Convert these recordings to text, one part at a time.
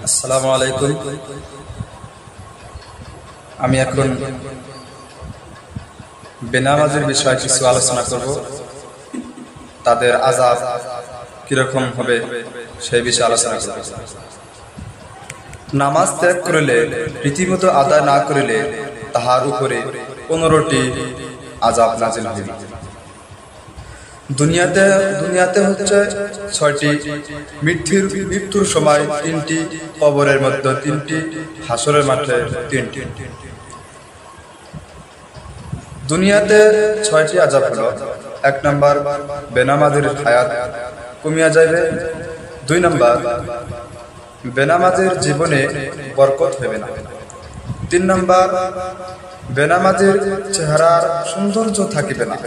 আসসালামু আলাইকুম। আমি এখন বেনামাজের বিষয়ে কিছু আলোচনা করব। তাদের আযাব কিরকম হবে সেই বিষয়ে আলোচনা করব। নামাজ ত্যাগ করিলে, রীতিমতো আদায় না করিলে তাহার উপরে 15টি আযাব নাযিল হইবে। দুনিয়াতে হচ্ছে 6টি, মৃত্যুর সময় 3টি, কবরের মধ্যে 3টি, হাসরের মাঠে 3টি। দুনিয়াতে 6টি আযাব হলো: 1 নাম্বার, বেনামাজের হায়াত কমিয়া যাইবে। 2 নাম্বার, বেনামাজের জীবনে বরকত হবে না। 3 নাম্বার, বেনামাজের চেহারার সৌন্দর্য থাকিবে না।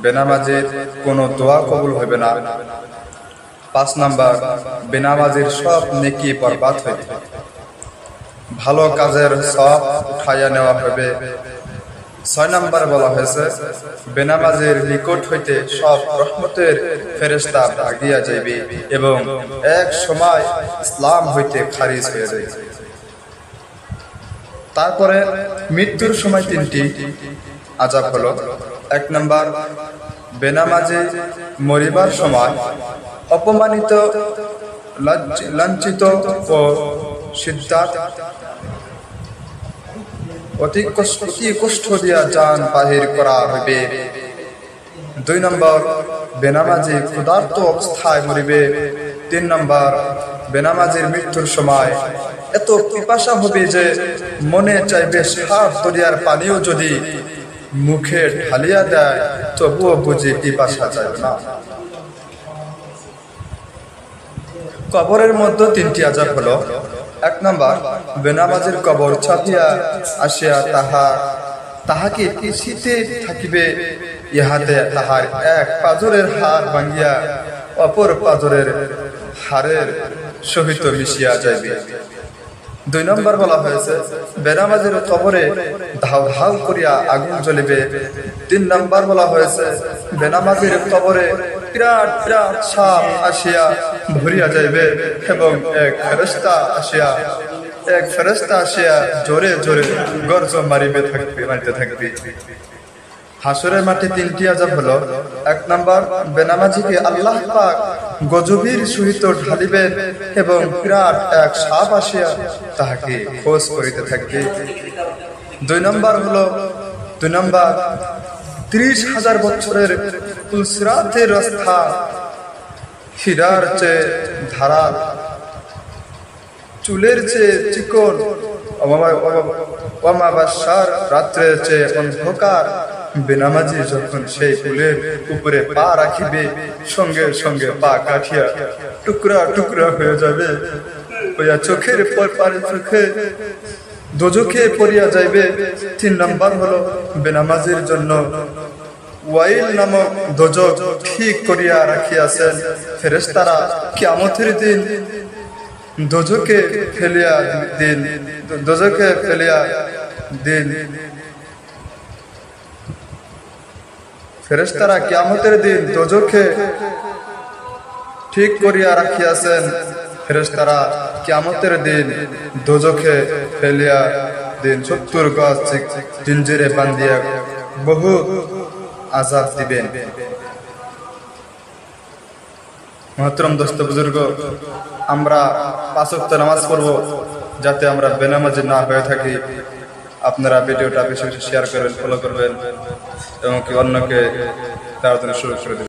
বেনামাজের কোনো দোয়া কবুল হবে না। 5 নাম্বার, বেনামাজের সব নেকি বরবাদ হইবে। ভালো কাজের সব উঠাইয়া নেওয়া হবে। 6 নাম্বার বলা হয়েছে, বেনামাজের নিকট হইতে সব রহমতের ফেরেশতা ভাগিয়া যাইবে এবং এক সময় ইসলাম হইতে খারিজ হয়ে যাইবে। তারপরে মৃত্যুর সময় 3টি আযাব হলো: 1 নাম্বার, বেনামাজে মরিবার সময় অপমানিত, লাঞ্ছিত ও সিদ্ধাত অতি কষ্ট দিয়া জান বাহির করা হইবে। 2 নম্বর, বেনামাজি ক্ষুধার্ত অবস্থায় মরিবে। 3 নম্বর, বেনামাজির মৃত্যুর সময় এত পিপাসা হবে যে মনে চাইবে সাত দরিয়ার পানিও যদি মুখে ঢালিয়া দেয় তবুও বুঝি পিপাসা যাবে না। কবরের মধ্যে 3টি আযাব হলো: 1 নাম্বার, বেনামাজের কবর ছাপিয়া আসিয়া তাহাকে পিছিতে থাকিবে, ইহাতে তাহার এক পাঁজরের হাড় ভাঙ্গিয়া অপর পাঁজরের হাড়ের সহিত মিশিয়া যাইবে। 2 নম্বর বলা হয়েছে, বেনামাজের কবরে ধাউ ধাউ করিয়া আগুন জ্বলিবে। 3 নম্বর বলা হয়েছে, বেনামাজের কবরে বিরাট বিরাট সাপ আসিয়া ভরিয়া যাইবে এবং এক ফেরেশতা আসিয়া জোরে জোরে গর্জন মারিতে থাকবে। হাসরের মাঠে 3টি আযাব হলো: 1 নাম্বার, বেনামাজিকে আল্লাহ পাক গজবের সহিত ঢালিবেন এবং বিরাট এক সাপ আসিয়া তাহাকে খোঁজ করিতে থাকবে। 2 নম্বর, 30,000 বছরের পুলসিরাতের রাস্তা হীরার চেয়ে ধারাল, চুলের চেয়ে চিকন, অমাবস্যার রাত্রের চেয়ে অন্ধকার। বেনামাজি যখন সেই পুলের উপরে পা রাখিবে, সঙ্গে সঙ্গে পা কাটিয়া টুকরা টুকরা হয়ে যাবে, হইয়া চোখের পর চোখে দোজখে পড়িয়া যাইবে। 3 নম্বর হলো, বেনামাজির জন্য ওয়াইল নামক দোজখ ঠিক করিয়া রাখিয়াছেন ফেরেশতারা। কিয়ামতের দিন দোজখে ফেলিয়া দিন ফেরেশতারা কিয়ামতের দিন দোজখে ঠিক করিয়া রাখিয়াছেন। ফেরেশতারা কিয়ামতের দিন দোজখে ফেলিয়া দিন 70 গজ জিঞ্জিরে বান্ধিয়া বহু আযাব দিবেন। মহতরম দোস্ত বুজুর্গ, আমরা 5 ওয়াক্ত নামাজ পড়ব যাতে আমরা বেনামাজি না হয়ে থাকি। আপনারা ভিডিওটা বেশি বেশি শেয়ার করবেন, ফলো করবেন এবং অন্যকে তার জন্য শুরু করে দেবেন।